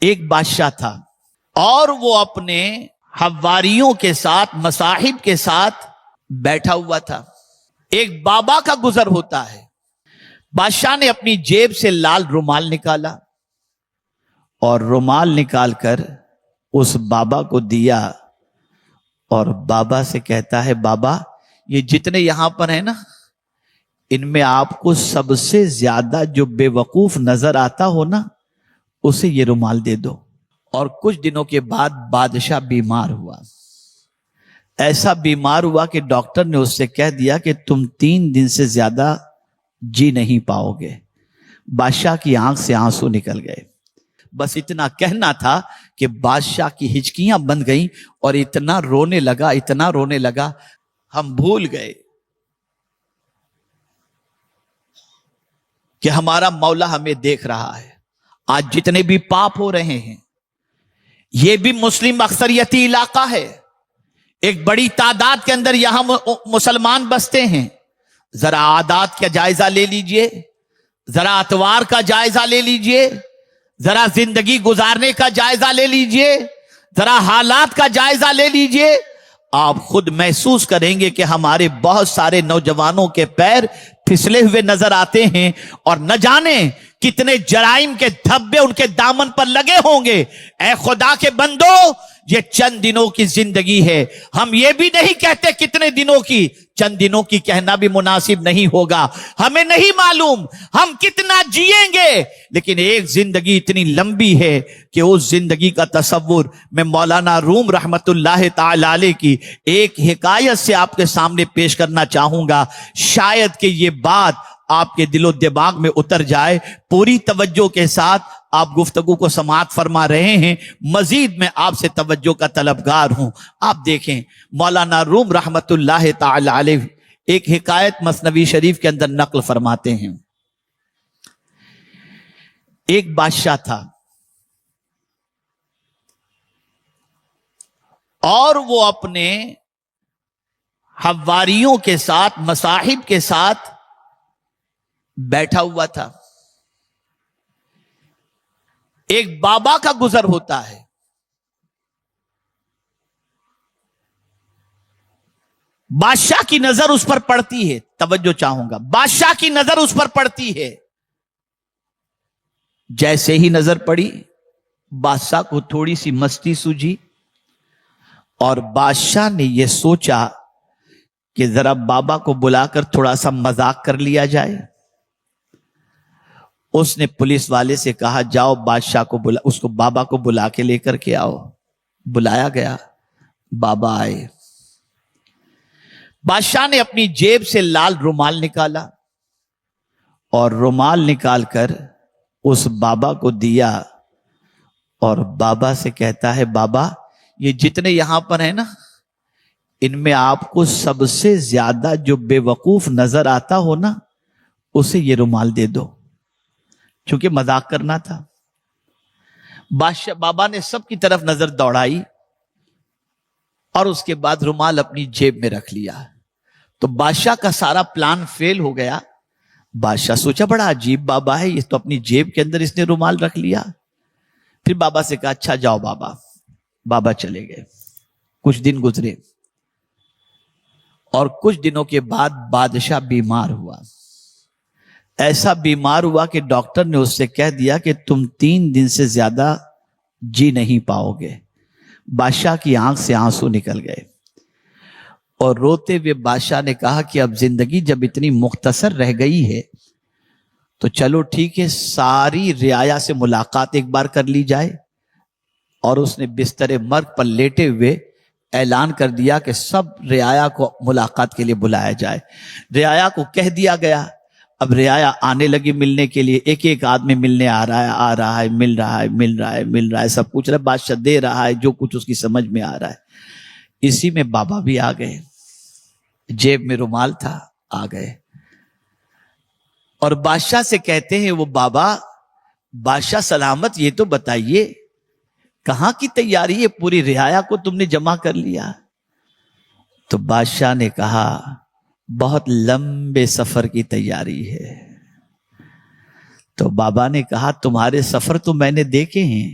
ایک بادشاہ تھا اور وہ اپنے حواریوں کے ساتھ مصاحب کے ساتھ بیٹھا ہوا تھا. ایک بابا کا گزر ہوتا ہے. بادشاہ نے اپنی جیب سے لال رومال نکالا اور رومال نکال کر اس بابا کو دیا اور بابا سے کہتا ہے بابا یہ جتنے یہاں پر ہیں نا ان میں آپ کو سب سے زیادہ جو بے وقوف نظر آتا ہو نا اسے یہ رومال دے دو. اور کچھ دنوں کے بعد بادشاہ بیمار ہوا. ایسا بیمار ہوا کہ ڈاکٹر نے اس سے کہہ دیا کہ تم 3 دن سے زیادہ جی نہیں پاؤ گے. بادشاہ کی آنکھ سے آنسو نکل گئے. بس اتنا کہنا تھا کہ بادشاہ کی ہچکیاں بند گئیں اور اتنا رونے لگا ہم بھول گئے کہ ہمارا مولا ہمیں دیکھ رہا ہے. آج جتنے بھی پاپ ہو رہے ہیں یہ بھی مسلم اکثریتی علاقہ ہے. ایک بڑی تعداد کے اندر یہاں مسلمان بستے ہیں. ذرا عادات کا جائزہ لے لیجئے, ذرا اتوار کا جائزہ لے لیجئے, ذرا زندگی گزارنے کا جائزہ لے لیجئے, ذرا حالات کا جائزہ لے لیجئے. آپ خود محسوس کریں گے کہ ہمارے بہت سارے نوجوانوں کے پیر پھسلے ہوئے نظر آتے ہیں اور نہ جانے کتنے جرائم کے دھبے ان کے دامن پر لگے ہوں گے. اے خدا کے بندو یہ چند دنوں کی زندگی ہے. ہم یہ بھی نہیں کہتے کتنے دنوں کی, چند دنوں کی کہنا بھی مناسب نہیں ہوگا. ہمیں نہیں معلوم ہم کتنا جیئیں گے, لیکن ایک زندگی اتنی لمبی ہے کہ اس زندگی کا تصور میں مولانا روم رحمت اللہ تعالی علیہ کی ایک حکایت سے آپ کے سامنے پیش کرنا چاہوں گا. شاید کہ یہ بات آپ کے دل و دماغ میں اتر جائے. پوری توجہ کے ساتھ آپ گفتگو کو سماعت فرما رہے ہیں. مزید میں آپ سے توجہ کا طلبگار ہوں. آپ دیکھیں مولانا روم رحمت اللہ تعالی علیہ ایک حکایت مثنوی شریف کے اندر نقل فرماتے ہیں. ایک بادشاہ تھا اور وہ اپنے حواریوں کے ساتھ مصاحب کے ساتھ بیٹھا ہوا تھا. ایک بابا کا گزر ہوتا ہے. بادشاہ کی نظر اس پر پڑتی ہے. توجہ چاہوں گا, بادشاہ کی نظر اس پر پڑتی ہے. جیسے ہی نظر پڑی بادشاہ کو تھوڑی سی مستی سوجھی اور بادشاہ نے یہ سوچا کہ ذرا بابا کو بلا کر تھوڑا سا مذاق کر لیا جائے. اس نے پولیس والے سے کہا جاؤ بادشاہ کو بلا, اس کو بابا کو بلا کے لے کر کے آؤ. بلایا گیا, بابا آئے. بادشاہ نے اپنی جیب سے لال رومال نکالا اور رومال نکال کر اس بابا کو دیا اور بابا سے کہتا ہے بابا یہ جتنے یہاں پر ہیں نا ان میں آپ کو سب سے زیادہ جو بے وقوف نظر آتا ہو نا اسے یہ رومال دے دو. چونکہ مذاق کرنا تھا. بادشاہ بابا نے سب کی طرف نظر دوڑائی اور اس کے بعد رومال اپنی جیب میں رکھ لیا. تو بادشاہ کا سارا پلان فیل ہو گیا. بادشاہ سوچا بڑا عجیب بابا ہے, یہ تو اپنی جیب کے اندر اس نے رومال رکھ لیا. پھر بابا سے کہا اچھا جاؤ بابا. بابا چلے گئے. کچھ دن گزرے اور کچھ دنوں کے بعد بادشاہ بیمار ہوا. ایسا بیمار ہوا کہ ڈاکٹر نے اس سے کہہ دیا کہ تم 3 دن سے زیادہ جی نہیں پاؤ گے. بادشاہ کی آنکھ سے آنسو نکل گئے اور روتے ہوئے بادشاہ نے کہا کہ اب زندگی جب اتنی مختصر رہ گئی ہے تو چلو ٹھیک ہے ساری رعایا سے ملاقات ایک بار کر لی جائے. اور اس نے بستر مرگ پر لیٹے ہوئے اعلان کر دیا کہ سب رعایا کو ملاقات کے لیے بلایا جائے. رعایا کو کہہ دیا گیا. اب رعایا آنے لگی ملنے کے لیے. ایک ایک آدمی ملنے آ رہا ہے مل رہا ہے سب پوچھ رہا ہے. بادشاہ دے رہا ہے جو کچھ اس کی سمجھ میں آ رہا ہے. اسی میں بابا بھی آ گئے. جیب میں رومال تھا, آ گئے اور بادشاہ سے کہتے ہیں وہ بابا بادشاہ سلامت یہ تو بتائیے کہاں کی تیاری ہے, پوری رعایا کو تم نے جمع کر لیا؟ تو بادشاہ نے کہا بہت لمبے سفر کی تیاری ہے. تو بابا نے کہا تمہارے سفر تو میں نے دیکھے ہیں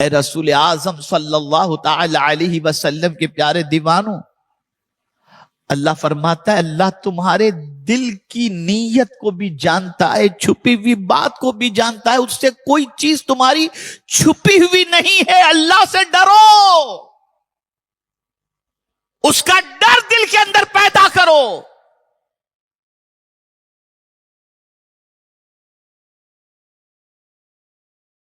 اے رسول اعظم صلی اللہ تعالی علیہ وسلم کے پیارے دیوانوں، اللہ فرماتا ہے اللہ تمہارے دل کی نیت کو بھی جانتا ہے، چھپی ہوئی بات کو بھی جانتا ہے، اس سے کوئی چیز تمہاری چھپی ہوئی نہیں ہے۔ اللہ سے ڈرو، اس کا ڈر دل کے اندر پیدا کرو۔